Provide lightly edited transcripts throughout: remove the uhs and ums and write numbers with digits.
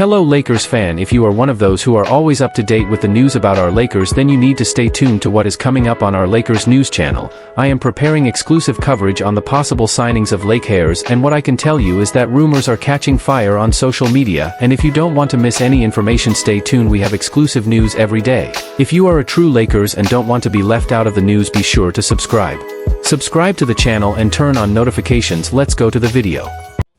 Hello Lakers fan, if you are one of those who are always up to date with the news about our Lakers, then you need to stay tuned to what is coming up on our Lakers news channel. I am preparing exclusive coverage on the possible signings of LAKERS, and what I can tell you is that rumors are catching fire on social media, and if you don't want to miss any information, stay tuned. We have exclusive news every day. If you are a true Lakers and don't want to be left out of the news, be sure to subscribe. Subscribe to the channel and turn on notifications. Let's go to the video.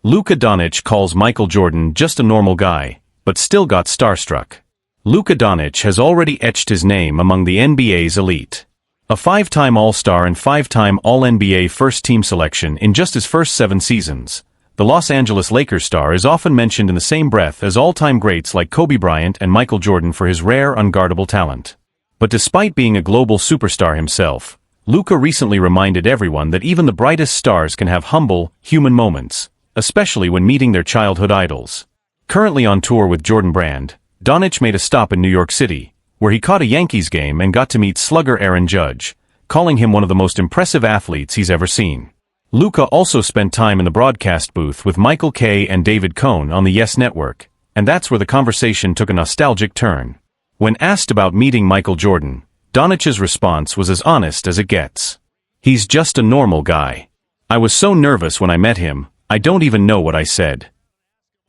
Luka Doncic calls Michael Jordan just a normal guy, but still got starstruck. Luka Doncic has already etched his name among the NBA's elite. A 5-time All-Star and 5-time All-NBA first-team selection in just his first 7 seasons, the Los Angeles Lakers star is often mentioned in the same breath as all-time greats like Kobe Bryant and Michael Jordan for his rare, unguardable talent. But despite being a global superstar himself, Luka recently reminded everyone that even the brightest stars can have humble, human moments, especially when meeting their childhood idols. Currently on tour with Jordan Brand, Doncic made a stop in New York City, where he caught a Yankees game and got to meet slugger Aaron Judge, calling him one of the most impressive athletes he's ever seen. Luka also spent time in the broadcast booth with Michael Kay and David Cohn on the Yes Network, and that's where the conversation took a nostalgic turn. When asked about meeting Michael Jordan, Doncic's response was as honest as it gets. "He's just a normal guy. I was so nervous when I met him, I don't even know what I said."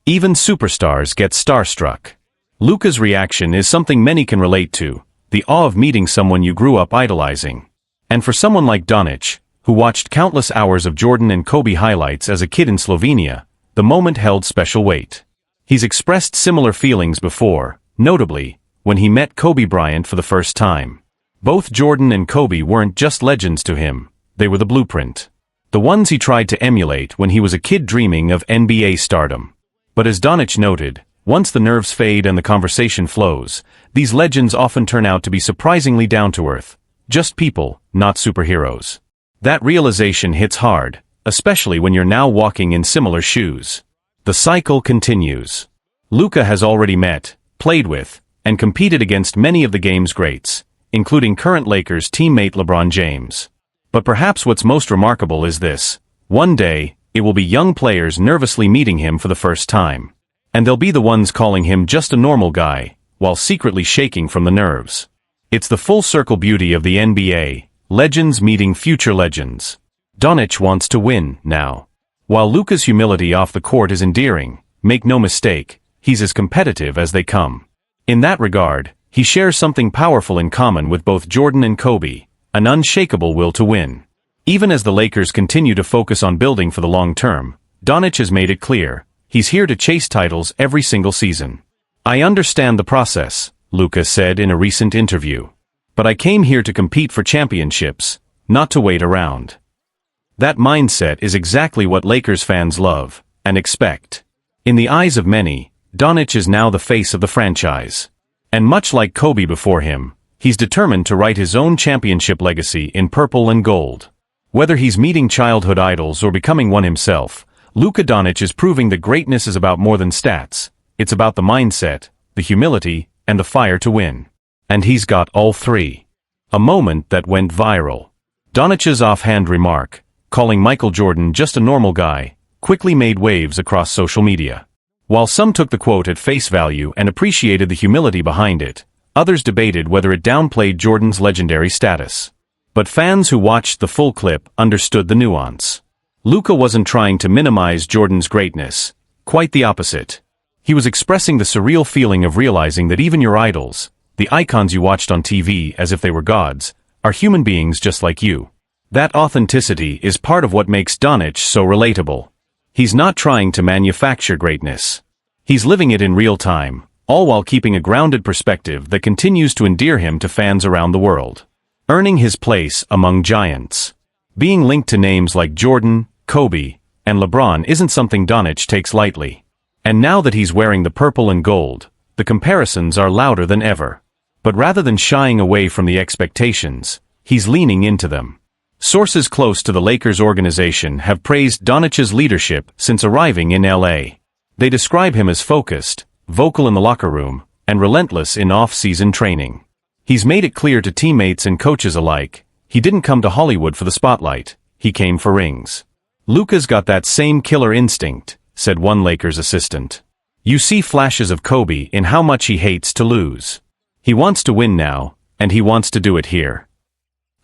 Even superstars get starstruck. Luka's reaction is something many can relate to, the awe of meeting someone you grew up idolizing. And for someone like Doncic, who watched countless hours of Jordan and Kobe highlights as a kid in Slovenia, the moment held special weight. He's expressed similar feelings before, notably, when he met Kobe Bryant for the first time. Both Jordan and Kobe weren't just legends to him, they were the blueprint. The ones he tried to emulate when he was a kid dreaming of NBA stardom. But as Doncic noted, once the nerves fade and the conversation flows, these legends often turn out to be surprisingly down-to-earth. Just people, not superheroes. That realization hits hard, especially when you're now walking in similar shoes. The cycle continues. Luka has already met, played with, and competed against many of the game's greats, including current Lakers teammate LeBron James. But perhaps what's most remarkable is this: one day, it will be young players nervously meeting him for the first time. And they'll be the ones calling him just a normal guy, while secretly shaking from the nerves. It's the full-circle beauty of the NBA, legends meeting future legends. Doncic wants to win, now. While Luka's humility off the court is endearing, make no mistake, he's as competitive as they come. In that regard, he shares something powerful in common with both Jordan and Kobe: an unshakable will to win. Even as the Lakers continue to focus on building for the long term, Doncic has made it clear, he's here to chase titles every single season. "I understand the process," Luka said in a recent interview. "But I came here to compete for championships, not to wait around." That mindset is exactly what Lakers fans love and expect. In the eyes of many, Doncic is now the face of the franchise. And much like Kobe before him, he's determined to write his own championship legacy in purple and gold. Whether he's meeting childhood idols or becoming one himself, Luka Doncic is proving that greatness is about more than stats. It's about the mindset, the humility, and the fire to win. And he's got all three. A moment that went viral. Doncic's offhand remark, calling Michael Jordan just a normal guy, quickly made waves across social media. While some took the quote at face value and appreciated the humility behind it, others debated whether it downplayed Jordan's legendary status. But fans who watched the full clip understood the nuance. Luka wasn't trying to minimize Jordan's greatness, quite the opposite. He was expressing the surreal feeling of realizing that even your idols, the icons you watched on TV as if they were gods, are human beings just like you. That authenticity is part of what makes Doncic so relatable. He's not trying to manufacture greatness. He's living it in real time, all while keeping a grounded perspective that continues to endear him to fans around the world. Earning his place among giants. Being linked to names like Jordan, Kobe, and LeBron isn't something Doncic takes lightly. And now that he's wearing the purple and gold, the comparisons are louder than ever. But rather than shying away from the expectations, he's leaning into them. Sources close to the Lakers organization have praised Doncic's leadership since arriving in LA. They describe him as focused, vocal in the locker room, and relentless in off-season training. He's made it clear to teammates and coaches alike, he didn't come to Hollywood for the spotlight, he came for rings. "Luka's got that same killer instinct," said one Lakers assistant. You see flashes of Kobe in how much he hates to lose. He wants to win now, and he wants to do it here.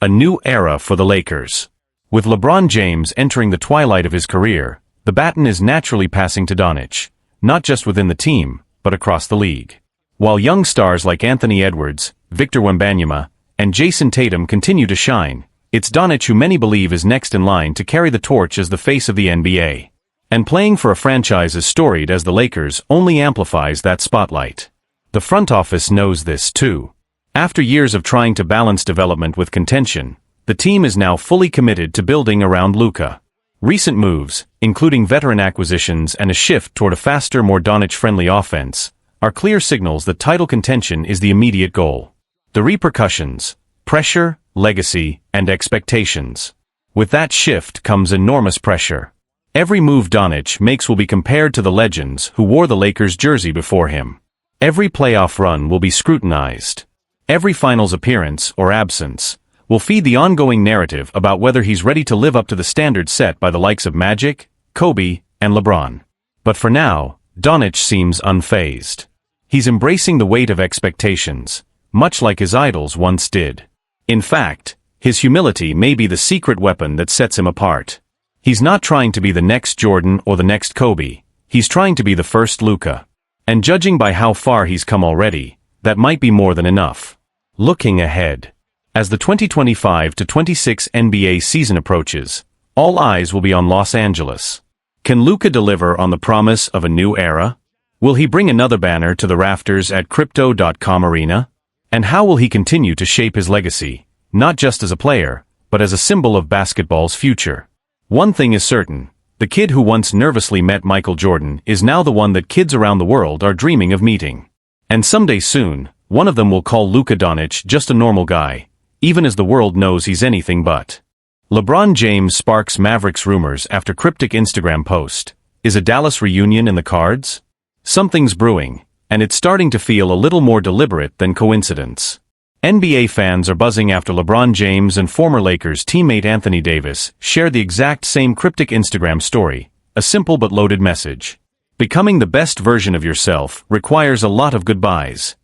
A new era for the Lakers. With LeBron James entering the twilight of his career, the baton is naturally passing to Doncic, not just within the team, but across the league. While young stars like Anthony Edwards, Victor Wembanyama, and Jason Tatum continue to shine, it's Doncic who many believe is next in line to carry the torch as the face of the NBA. And playing for a franchise as storied as the Lakers only amplifies that spotlight. The front office knows this too. After years of trying to balance development with contention, the team is now fully committed to building around Luka. Recent moves, including veteran acquisitions and a shift toward a faster, more Doncic-friendly offense, are clear signals that title contention is the immediate goal. The repercussions: pressure, legacy, and expectations. With that shift comes enormous pressure. Every move Doncic makes will be compared to the legends who wore the Lakers jersey before him. Every playoff run will be scrutinized. Every finals appearance or absence will feed the ongoing narrative about whether he's ready to live up to the standards set by the likes of Magic, Kobe, and LeBron. But for now, Doncic seems unfazed. He's embracing the weight of expectations, much like his idols once did. In fact, his humility may be the secret weapon that sets him apart. He's not trying to be the next Jordan or the next Kobe, he's trying to be the first Luka. And judging by how far he's come already, that might be more than enough. Looking ahead. As the 2025-26 NBA season approaches, all eyes will be on Los Angeles. Can Luka deliver on the promise of a new era? Will he bring another banner to the rafters at Crypto.com Arena? And how will he continue to shape his legacy, not just as a player, but as a symbol of basketball's future? One thing is certain, the kid who once nervously met Michael Jordan is now the one that kids around the world are dreaming of meeting. And someday soon, one of them will call Luka Doncic just a normal guy, even as the world knows he's anything but. LeBron James sparks Mavericks rumors after cryptic Instagram post. Is a Dallas reunion in the cards? Something's brewing, and it's starting to feel a little more deliberate than coincidence. NBA fans are buzzing after LeBron James and former Lakers teammate Anthony Davis shared the exact same cryptic Instagram story, a simple but loaded message. Becoming the best version of yourself requires a lot of goodbyes.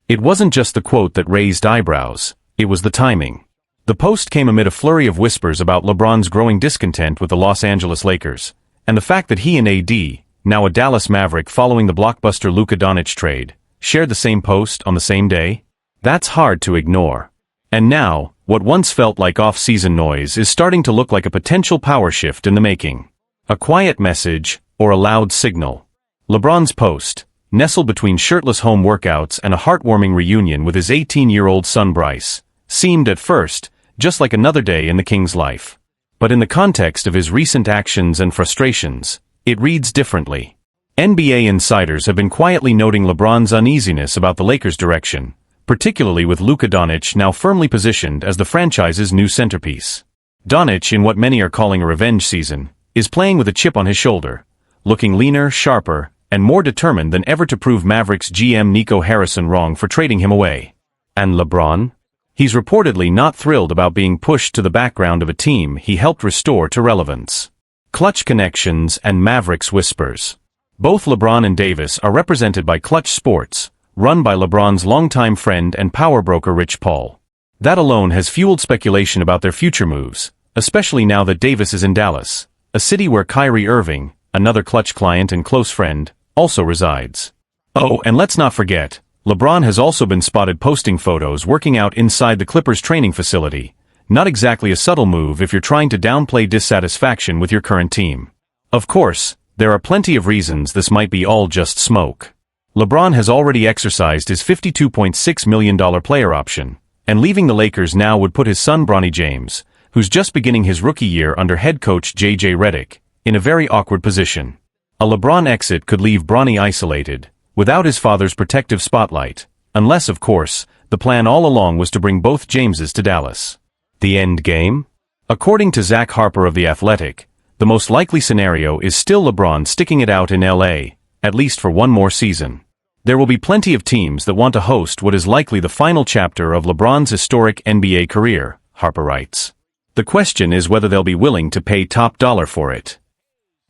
It wasn't just the quote that raised eyebrows, it was the timing. The post came amid a flurry of whispers about LeBron's growing discontent with the Los Angeles Lakers, and the fact that he and AD, now a Dallas Maverick following the blockbuster Luka Doncic trade, shared the same post on the same day. That's hard to ignore. And now, what once felt like off-season noise is starting to look like a potential power shift in the making. A quiet message, or a loud signal. LeBron's post, nestled between shirtless home workouts and a heartwarming reunion with his 18-year-old son Bryce, seemed at first just like another day in the King's life. But in the context of his recent actions and frustrations, it reads differently. NBA insiders have been quietly noting LeBron's uneasiness about the Lakers' direction, particularly with Luka Doncic now firmly positioned as the franchise's new centerpiece. Doncic, in what many are calling a revenge season, is playing with a chip on his shoulder, looking leaner, sharper, and more determined than ever to prove Mavericks GM Nico Harrison wrong for trading him away. And LeBron? He's reportedly not thrilled about being pushed to the background of a team he helped restore to relevance. Clutch connections and Mavericks whispers. Both LeBron and Davis are represented by Clutch Sports, run by LeBron's longtime friend and power broker Rich Paul. That alone has fueled speculation about their future moves, especially now that Davis is in Dallas, a city where Kyrie Irving, another Clutch client and close friend, also resides. Oh, and let's not forget, LeBron has also been spotted posting photos working out inside the Clippers training facility, not exactly a subtle move if you're trying to downplay dissatisfaction with your current team. Of course, there are plenty of reasons this might be all just smoke. LeBron has already exercised his $52.6 million player option, and leaving the Lakers now would put his son Bronny James, who's just beginning his rookie year under head coach J.J. Redick, in a very awkward position. A LeBron exit could leave Bronny isolated, without his father's protective spotlight, unless, of course, the plan all along was to bring both Jameses to Dallas. The end game? According to Zach Harper of The Athletic, the most likely scenario is still LeBron sticking it out in L.A., at least for one more season. There will be plenty of teams that want to host what is likely the final chapter of LeBron's historic NBA career, Harper writes. The question is whether they'll be willing to pay top dollar for it.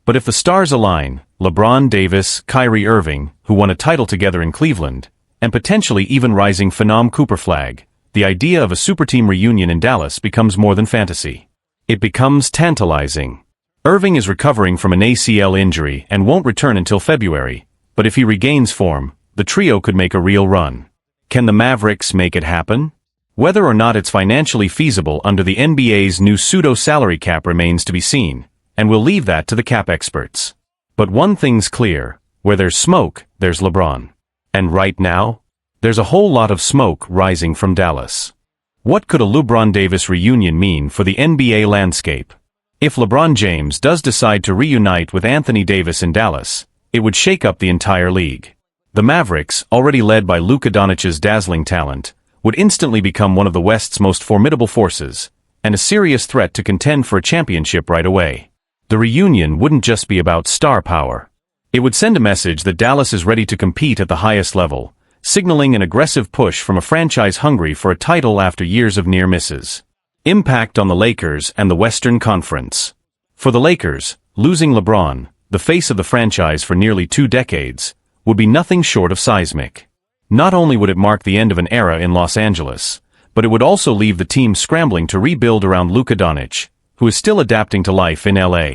But if the stars align, LeBron Davis, Kyrie Irving, who won a title together in Cleveland, and potentially even rising phenom Cooper Flag, the idea of a superteam reunion in Dallas becomes more than fantasy. It becomes tantalizing. Irving is recovering from an ACL injury and won't return until February, but if he regains form, the trio could make a real run. Can the Mavericks make it happen? Whether or not it's financially feasible under the NBA's new pseudo-salary cap remains to be seen, and we'll leave that to the cap experts. But one thing's clear, where there's smoke, there's LeBron. And right now, there's a whole lot of smoke rising from Dallas. What could a LeBron Davis reunion mean for the NBA landscape? If LeBron James does decide to reunite with Anthony Davis in Dallas, it would shake up the entire league. The Mavericks, already led by Luka Doncic's dazzling talent, would instantly become one of the West's most formidable forces, and a serious threat to contend for a championship right away. The reunion wouldn't just be about star power. It would send a message that Dallas is ready to compete at the highest level, signaling an aggressive push from a franchise hungry for a title after years of near misses. Impact on the Lakers and the Western Conference. For the Lakers, losing LeBron, the face of the franchise for nearly 2 decades, would be nothing short of seismic. Not only would it mark the end of an era in Los Angeles, but it would also leave the team scrambling to rebuild around Luka Doncic, who is still adapting to life in LA.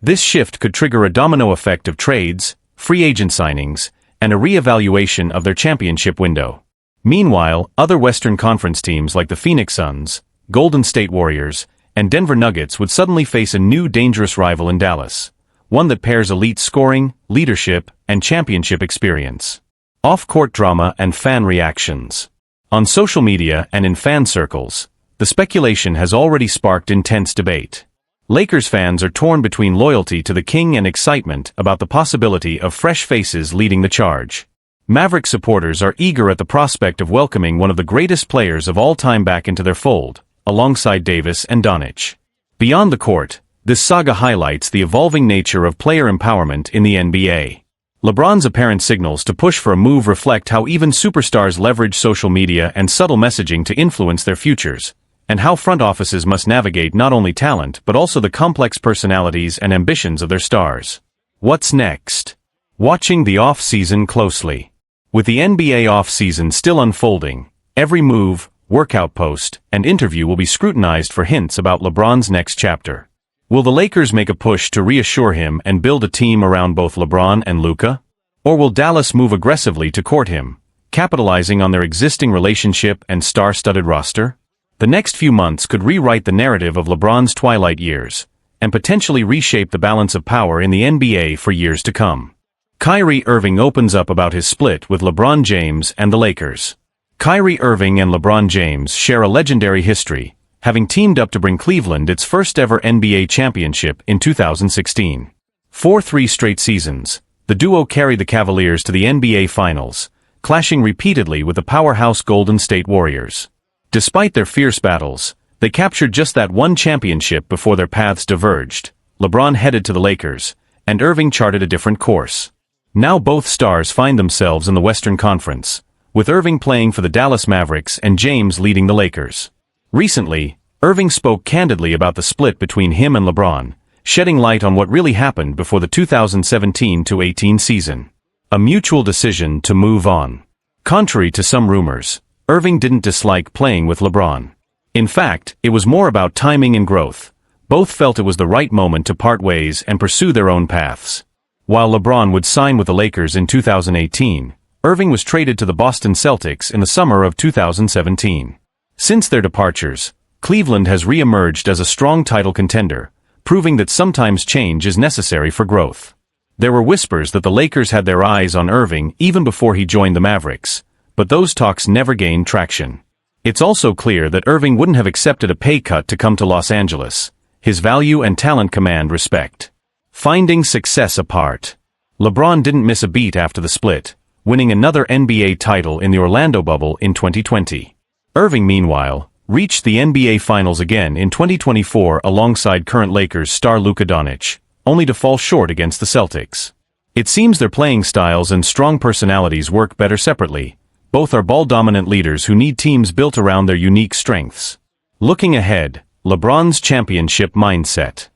This shift could trigger a domino effect of trades, free agent signings, and a re-evaluation of their championship window. Meanwhile, other Western Conference teams like the Phoenix Suns, Golden State Warriors, and Denver Nuggets would suddenly face a new dangerous rival in Dallas, one that pairs elite scoring, leadership, and championship experience. Off-court drama and fan reactions. On social media and in fan circles, the speculation has already sparked intense debate. Lakers fans are torn between loyalty to the king and excitement about the possibility of fresh faces leading the charge. Mavericks supporters are eager at the prospect of welcoming one of the greatest players of all time back into their fold, alongside Davis and Doncic. Beyond the court, this saga highlights the evolving nature of player empowerment in the NBA. LeBron's apparent signals to push for a move reflect how even superstars leverage social media and subtle messaging to influence their futures, and how front offices must navigate not only talent but also the complex personalities and ambitions of their stars. What's next? Watching the off-season closely. With the NBA off-season still unfolding, every move, workout post, and interview will be scrutinized for hints about LeBron's next chapter. Will the Lakers make a push to reassure him and build a team around both LeBron and Luka? Or will Dallas move aggressively to court him, capitalizing on their existing relationship and star-studded roster? The next few months could rewrite the narrative of LeBron's twilight years, and potentially reshape the balance of power in the NBA for years to come. Kyrie Irving opens up about his split with LeBron James and the Lakers. Kyrie Irving and LeBron James share a legendary history, having teamed up to bring Cleveland its first-ever NBA championship in 2016. For 3 straight seasons, the duo carried the Cavaliers to the NBA Finals, clashing repeatedly with the powerhouse Golden State Warriors. Despite their fierce battles, they captured just that one championship before their paths diverged. LeBron headed to the Lakers, and Irving charted a different course. Now both stars find themselves in the Western Conference, with Irving playing for the Dallas Mavericks and James leading the Lakers. Recently, Irving spoke candidly about the split between him and LeBron, shedding light on what really happened before the 2017-18 season. A mutual decision to move on. Contrary to some rumors, Irving didn't dislike playing with LeBron. In fact, it was more about timing and growth. Both felt it was the right moment to part ways and pursue their own paths. While LeBron would sign with the Lakers in 2018, Irving was traded to the Boston Celtics in the summer of 2017. Since their departures, Cleveland has re-emerged as a strong title contender, proving that sometimes change is necessary for growth. There were whispers that the Lakers had their eyes on Irving even before he joined the Mavericks, but those talks never gained traction. It's also clear that Irving wouldn't have accepted a pay cut to come to Los Angeles. His value and talent command respect. Finding success apart. LeBron didn't miss a beat after the split, winning another NBA title in the Orlando bubble in 2020. Irving, meanwhile, reached the NBA Finals again in 2024 alongside current Lakers star Luka Doncic, only to fall short against the Celtics. It seems their playing styles and strong personalities work better separately. Both are ball-dominant leaders who need teams built around their unique strengths. Looking ahead, LeBron's championship mindset.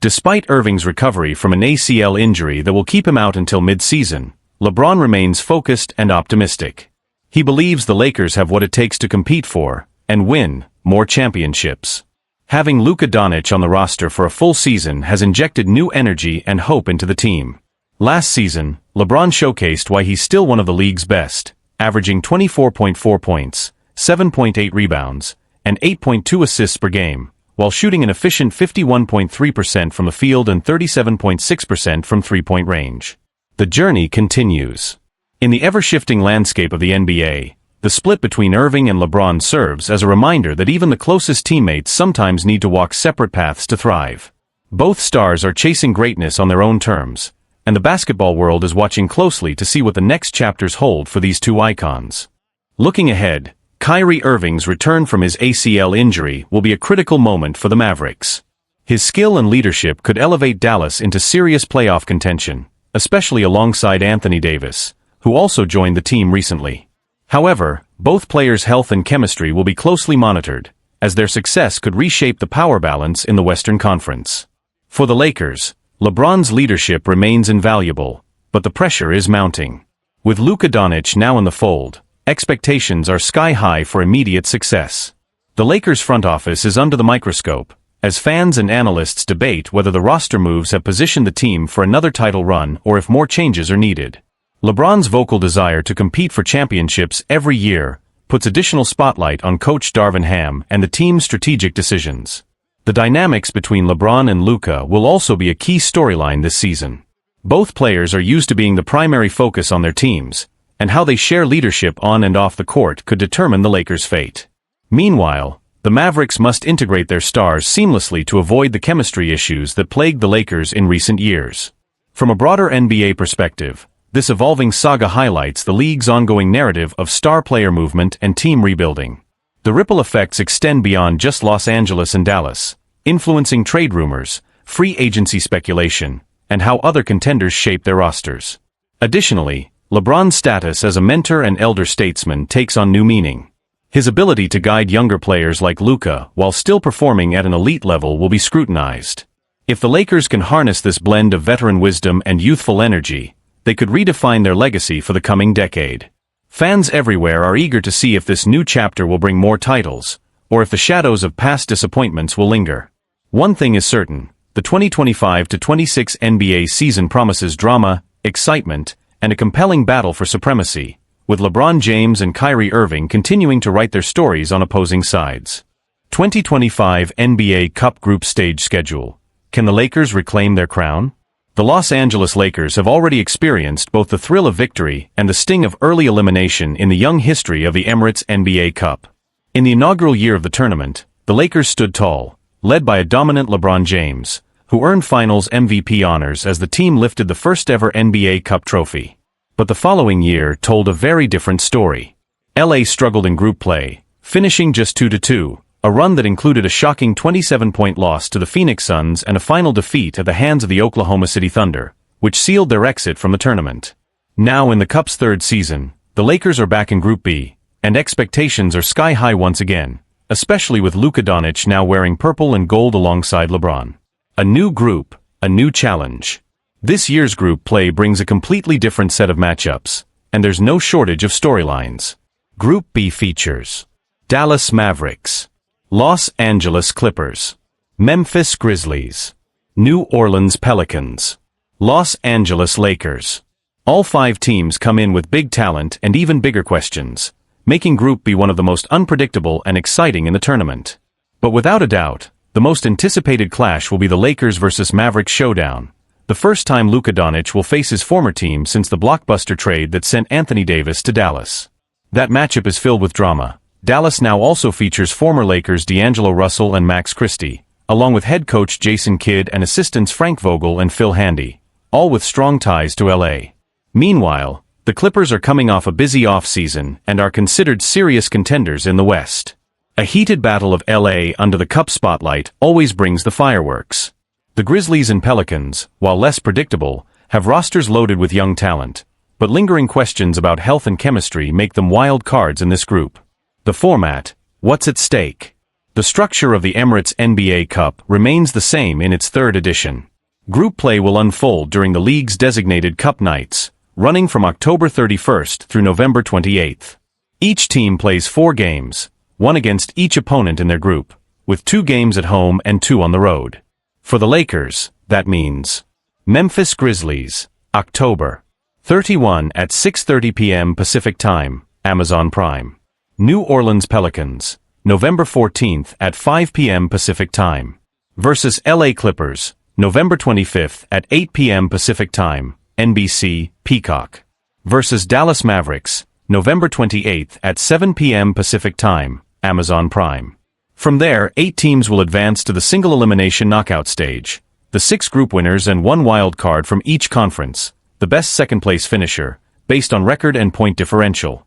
Despite Irving's recovery from an ACL injury that will keep him out until mid-season, LeBron remains focused and optimistic. He believes the Lakers have what it takes to compete for, and win, more championships. Having Luka Doncic on the roster for a full season has injected new energy and hope into the team. Last season, LeBron showcased why he's still one of the league's best, averaging 24.4 points, 7.8 rebounds, and 8.2 assists per game, while shooting an efficient 51.3% from the field and 37.6% from three-point range. The journey continues. In the ever-shifting landscape of the NBA, the split between Irving and LeBron serves as a reminder that even the closest teammates sometimes need to walk separate paths to thrive. Both stars are chasing greatness on their own terms, and the basketball world is watching closely to see what the next chapters hold for these two icons. Looking ahead, Kyrie Irving's return from his ACL injury will be a critical moment for the Mavericks. His skill and leadership could elevate Dallas into serious playoff contention, especially alongside Anthony Davis, who also joined the team recently. However, both players' health and chemistry will be closely monitored, as their success could reshape the power balance in the Western Conference. For the Lakers, LeBron's leadership remains invaluable, but the pressure is mounting. With Luka Doncic now in the fold, expectations are sky-high for immediate success. The Lakers front office is under the microscope, as fans and analysts debate whether the roster moves have positioned the team for another title run or if more changes are needed. LeBron's vocal desire to compete for championships every year puts additional spotlight on coach Darvin Ham and the team's strategic decisions. The dynamics between LeBron and Luka will also be a key storyline this season. Both players are used to being the primary focus on their teams, and how they share leadership on and off the court could determine the Lakers' fate. Meanwhile, the Mavericks must integrate their stars seamlessly to avoid the chemistry issues that plagued the Lakers in recent years. From a broader NBA perspective, this evolving saga highlights the league's ongoing narrative of star player movement and team rebuilding. The ripple effects extend beyond just Los Angeles and Dallas, influencing trade rumors, free agency speculation, and how other contenders shape their rosters. Additionally, LeBron's status as a mentor and elder statesman takes on new meaning. His ability to guide younger players like Luka while still performing at an elite level will be scrutinized. If the Lakers can harness this blend of veteran wisdom and youthful energy, they could redefine their legacy for the coming decade. Fans everywhere are eager to see if this new chapter will bring more titles, or if the shadows of past disappointments will linger. One thing is certain, the 2025-26 NBA season promises drama, excitement, and a compelling battle for supremacy, with LeBron James and Kyrie Irving continuing to write their stories on opposing sides. 2025 NBA Cup Group Stage Schedule. Can the Lakers reclaim their crown? The Los Angeles Lakers have already experienced both the thrill of victory and the sting of early elimination in the young history of the Emirates NBA Cup. In the inaugural year of the tournament, the Lakers stood tall, led by a dominant LeBron James, who earned Finals MVP honors as the team lifted the first-ever NBA Cup trophy. But the following year told a very different story. LA struggled in group play, finishing just 2-2, a run that included a shocking 27-point loss to the Phoenix Suns and a final defeat at the hands of the Oklahoma City Thunder, which sealed their exit from the tournament. Now in the Cup's third season, the Lakers are back in Group B, and expectations are sky-high once again, especially with Luka Doncic now wearing purple and gold alongside LeBron. A new group, a new challenge. This year's group play brings a completely different set of matchups, and there's no shortage of storylines. Group B features Dallas Mavericks, Los Angeles Clippers, Memphis Grizzlies, New Orleans Pelicans, Los Angeles Lakers. All five teams come in with big talent and even bigger questions, making Group B one of the most unpredictable and exciting in the tournament. But without a doubt, the most anticipated clash will be the Lakers versus Mavericks showdown, the first time Luka Doncic will face his former team since the blockbuster trade that sent Anthony Davis to Dallas. That matchup is filled with drama. Dallas now also features former Lakers D'Angelo Russell and Max Christie, along with head coach Jason Kidd and assistants Frank Vogel and Phil Handy, all with strong ties to LA. Meanwhile, the Clippers are coming off a busy offseason and are considered serious contenders in the West. A heated battle of LA under the Cup spotlight always brings the fireworks. The Grizzlies and Pelicans, while less predictable, have rosters loaded with young talent, but lingering questions about health and chemistry make them wild cards in this group. The format, what's at stake? The structure of the Emirates NBA Cup remains the same in its third edition. Group play will unfold during the league's designated Cup nights, running from October 31st through November 28th. Each team plays 4 games, one against each opponent in their group, with 2 games at home and 2 on the road. For the Lakers, that means Memphis Grizzlies, October 31 at 6:30 p.m. Pacific Time, Amazon Prime. New Orleans Pelicans, November 14th at 5 p.m. Pacific Time. Versus LA Clippers, November 25th at 8 p.m. Pacific Time, NBC, Peacock. Versus Dallas Mavericks, November 28th at 7 p.m. Pacific Time, Amazon Prime. From there, 8 teams will advance to the single elimination knockout stage. The 6 group winners and 1 wild card from each conference, the best second-place finisher, based on record and point differential.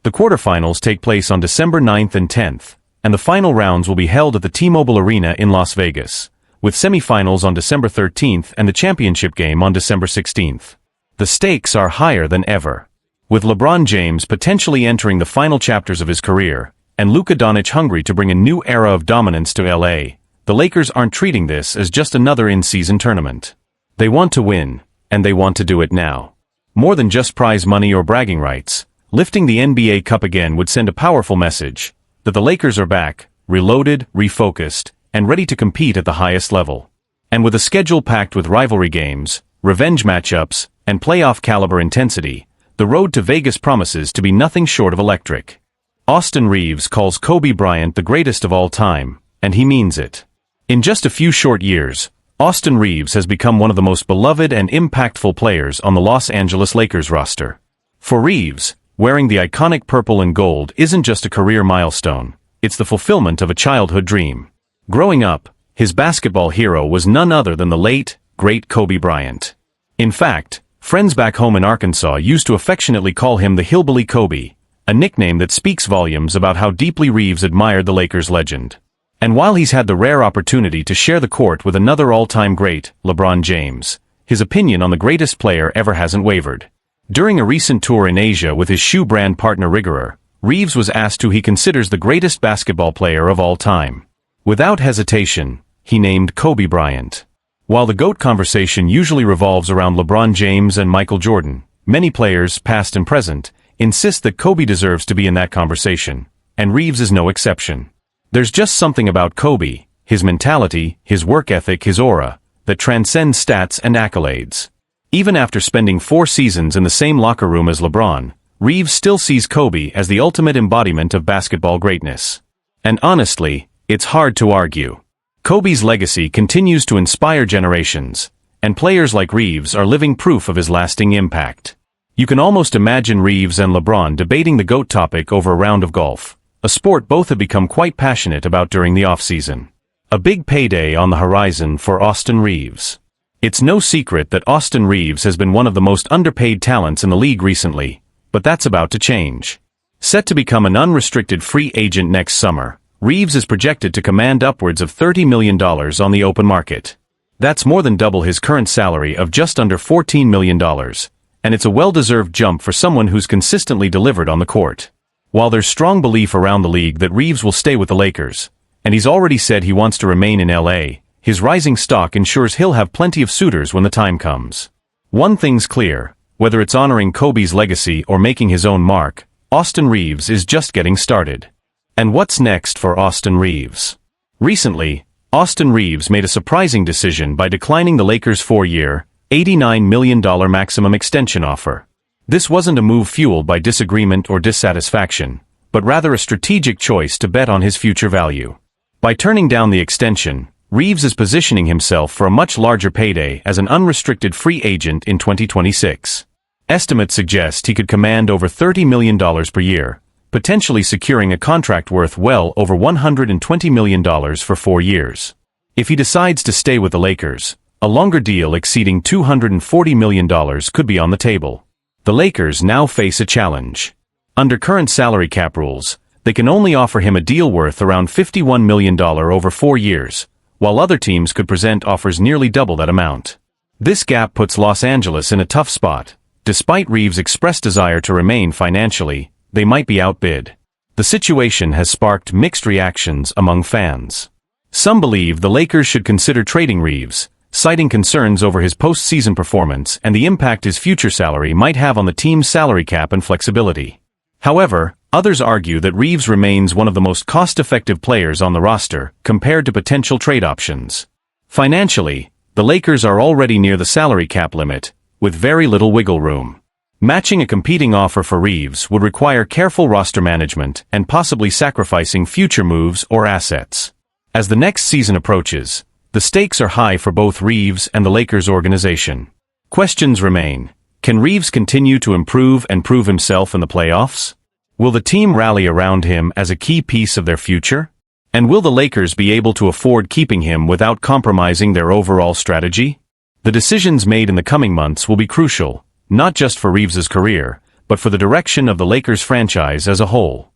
The quarterfinals take place on December 9th and 10th, and the final rounds will be held at the T-Mobile Arena in Las Vegas, with semifinals on December 13th and the championship game on December 16th. The stakes are higher than ever. With LeBron James potentially entering the final chapters of his career, and Luka Doncic hungry to bring a new era of dominance to LA, the Lakers aren't treating this as just another in-season tournament. They want to win, and they want to do it now. More than just prize money or bragging rights, lifting the NBA Cup again would send a powerful message that the Lakers are back, reloaded, refocused, and ready to compete at the highest level. And with a schedule packed with rivalry games, revenge matchups, and playoff-caliber intensity, the road to Vegas promises to be nothing short of electric. Austin Reeves calls Kobe Bryant the greatest of all time, and he means it. In just a few short years, Austin Reeves has become one of the most beloved and impactful players on the Los Angeles Lakers roster. For Reeves, wearing the iconic purple and gold isn't just a career milestone, it's the fulfillment of a childhood dream. Growing up, his basketball hero was none other than the late, great Kobe Bryant. In fact, friends back home in Arkansas used to affectionately call him the Hillbilly Kobe, a nickname that speaks volumes about how deeply Reeves admired the Lakers legend. And while he's had the rare opportunity to share the court with another all-time great, LeBron James, his opinion on the greatest player ever hasn't wavered. During a recent tour in Asia with his shoe brand partner Riggerer, Reeves was asked who he considers the greatest basketball player of all time. Without hesitation, he named Kobe Bryant. While the GOAT conversation usually revolves around LeBron James and Michael Jordan, many players, past and present, insist that Kobe deserves to be in that conversation, and Reeves is no exception. There's just something about Kobe, his mentality, his work ethic, his aura, that transcends stats and accolades. Even after spending 4 seasons in the same locker room as LeBron, Reeves still sees Kobe as the ultimate embodiment of basketball greatness. And honestly, it's hard to argue. Kobe's legacy continues to inspire generations, and players like Reeves are living proof of his lasting impact. You can almost imagine Reeves and LeBron debating the GOAT topic over a round of golf, a sport both have become quite passionate about during the off-season. A big payday on the horizon for Austin Reeves. It's no secret that Austin Reeves has been one of the most underpaid talents in the league recently, but that's about to change. Set to become an unrestricted free agent next summer, Reeves is projected to command upwards of $30 million on the open market. That's more than double his current salary of just under $14 million, and it's a well-deserved jump for someone who's consistently delivered on the court. While there's strong belief around the league that Reeves will stay with the Lakers, and he's already said he wants to remain in LA, his rising stock ensures he'll have plenty of suitors when the time comes. One thing's clear, whether it's honoring Kobe's legacy or making his own mark, Austin Reeves is just getting started. And what's next for Austin Reeves? Recently, Austin Reeves made a surprising decision by declining the Lakers' 4-year, $89 million maximum extension offer. This wasn't a move fueled by disagreement or dissatisfaction, but rather a strategic choice to bet on his future value. By turning down the extension, Reeves is positioning himself for a much larger payday as an unrestricted free agent in 2026. Estimates suggest he could command over $30 million per year, potentially securing a contract worth well over $120 million for 4 years. If he decides to stay with the Lakers, a longer deal exceeding $240 million could be on the table. The Lakers now face a challenge. Under current salary cap rules, they can only offer him a deal worth around $51 million over 4 years, while other teams could present offers nearly double that amount. This gap puts Los Angeles in a tough spot. Despite Reeves' expressed desire to remain financially, they might be outbid. The situation has sparked mixed reactions among fans. Some believe the Lakers should consider trading Reeves, citing concerns over his postseason performance and the impact his future salary might have on the team's salary cap and flexibility. However, others argue that Reeves remains one of the most cost-effective players on the roster compared to potential trade options. Financially, the Lakers are already near the salary cap limit, with very little wiggle room. Matching a competing offer for Reeves would require careful roster management and possibly sacrificing future moves or assets. As the next season approaches, the stakes are high for both Reeves and the Lakers organization. Questions remain. Can Reeves continue to improve and prove himself in the playoffs? Will the team rally around him as a key piece of their future? And will the Lakers be able to afford keeping him without compromising their overall strategy? The decisions made in the coming months will be crucial, not just for Reeves's career, but for the direction of the Lakers franchise as a whole.